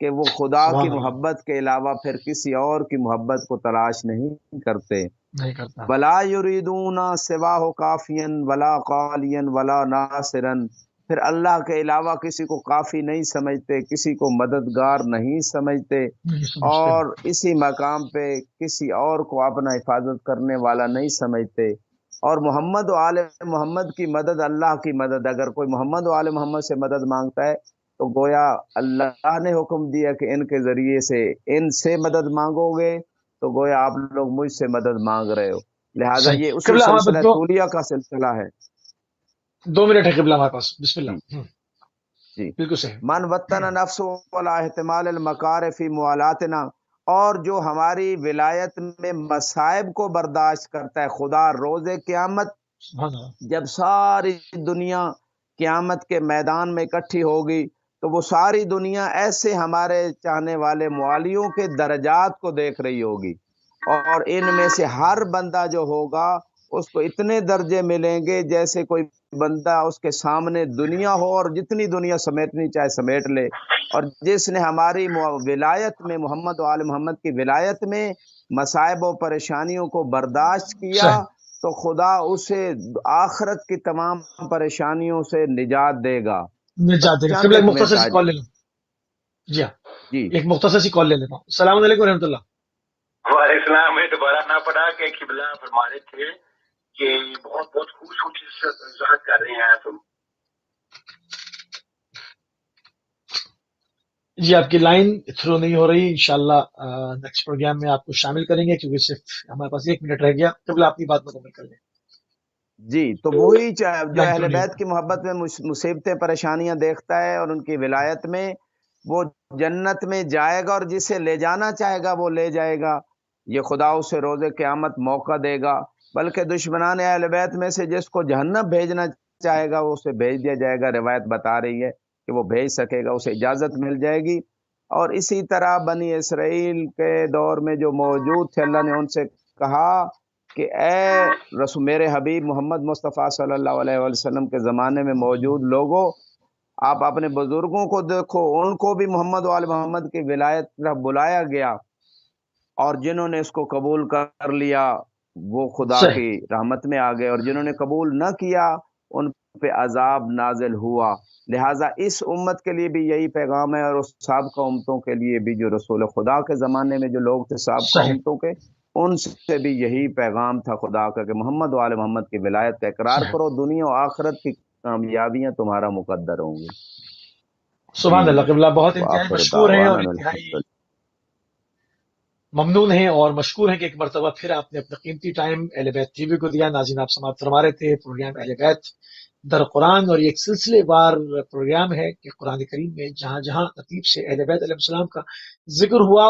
کہ وہ خدا کی سبحان اللہ، محبت کے علاوہ پھر کسی اور کی محبت کو تلاش نہیں کرتے. نہیں کرتا. ولا یریدون سواہ کافیا ولا قالیا ولا ناصرا، پھر اللہ کے علاوہ کسی کو کافی نہیں سمجھتے، کسی کو مددگار نہیں سمجھتے، نہیں سمجھتے. اور اسی مقام پہ کسی اور کو اپنا حفاظت کرنے والا نہیں سمجھتے. اور محمد و آل محمد کی مدد، اللہ کی مدد، اگر کوئی محمد و آل محمد سے مدد مانگتا ہے تو گویا اللہ نے حکم دیا کہ ان کے ذریعے سے ان سے مدد مانگو گے تو گویا آپ لوگ مجھ سے مدد مانگ رہے ہو. لہٰذا صحیح. یہ اسی قبلہ ہمارے سلسلہ پاس تولیہ کا سلسلہ ہے. 2 منٹ ہے قبلہ ہمارے پاس. بسم جی اللہ. جی. بالکل صحیح. من وطن نفس ولا احتمال المکار فی موالاتنا، اور جو ہماری ولایت میں مصائب کو برداشت کرتا ہے، خدا روز قیامت سبحان اللہ. جب ساری دنیا قیامت کے میدان میں اکٹھی ہوگی تو وہ ساری دنیا ایسے ہمارے چاہنے والے موالیوں کے درجات کو دیکھ رہی ہوگی، اور ان میں سے ہر بندہ جو ہوگا اس کو اتنے درجے ملیں گے جیسے کوئی بندہ اس کے سامنے دنیا ہو اور جتنی دنیا سمیٹنی چاہے سمیٹ لے. اور جس نے ہماری ولایت میں، محمد و آل محمد کی ولایت میں مصائب و پریشانیوں کو برداشت کیا صحیح. تو خدا اسے آخرت کی تمام پریشانیوں سے نجات دے گا. نجات دے گا. چند قبلہ ایک ایک مختصر منٹ سی کال لے لوں. جی ہاں، جی ایک مختصر سی کال لے لیتا ہوں. السلام علیکم ورحمۃ اللہ. وعلیکم السلام. میں دوبارہ نہ پڑھا کہ قبلہ فرما رہے تھے کہ بہت بہت خوبصورتی سے وضاحت کر رہے ہیں تم. جی آپ کی لائن تھرو نہیں ہو رہی. انشاءاللہ نیکسٹ پروگرام میں آپ کو شامل کریں گے کیونکہ صرف ہمارے پاس 1 منٹ رہ گیا. قبلہ اپنی بات مکمل کر لیں. جی. تو وہی جو لائن اہل تھرو نہیں بیت ہو کی محبت میں مصیبتیں پریشانیاں دیکھتا ہے اور ان کی ولایت میں وہ جنت میں جائے گا، اور جسے لے جانا چاہے گا وہ لے جائے گا. یہ خدا اسے روز قیامت موقع دے گا. بلکہ دشمنان اہل بیت میں سے جس کو جہنم بھیجنا چاہے گا وہ اسے بھیج دیا جائے گا. روایت بتا رہی ہے کہ وہ بھیج سکے گا، اسے اجازت مل جائے گی. اور اسی طرح بنی اسرائیل کے دور میں جو موجود تھے، اللہ نے ان سے کہا کہ اے رسول، میرے حبیب محمد مصطفیٰ صلی اللہ علیہ وسلم کے زمانے میں موجود لوگوں، آپ اپنے بزرگوں کو دیکھو، ان کو بھی محمد و آل محمد کی ولایت طرف بلایا گیا، اور جنہوں نے اس کو قبول کر لیا وہ خدا صحیح. کی رحمت میں آ گئے، اور جنہوں نے قبول نہ کیا ان پہ عذاب نازل ہوا. لہٰذا اس امت کے لیے بھی یہی پیغام ہے، اور اس سابقہ امتوں کے لیے بھی جو رسول خدا کے زمانے میں جو لوگ تھے سابقہ صحیح. امتوں کے، ان سے بھی یہی پیغام تھا خدا کا کہ محمد و آل محمد کی ولایت کا اقرار صحیح. کرو، دنیا و آخرت کی کامیابیاں تمہارا مقدر ہوں گی. سبحان اللہ. جی. قبلہ بہت انتہائی وآخر مشکور ہیں اور دعوانا انتہائی الحمد ممنون ہیں اور مشکور ہیں کہ ایک مرتبہ پھر آپ نے اپنا قیمتی ٹائم اہل بیت ٹی وی کو دیا. ناظرین آپ سماعت فرما رہے تھے پروگرام اہل بیت در قرآن، اور یہ ایک سلسلے وار پروگرام ہے کہ قرآن کریم میں جہاں جہاں ترتیب سے اہل بیت علیہ السلام کا ذکر ہوا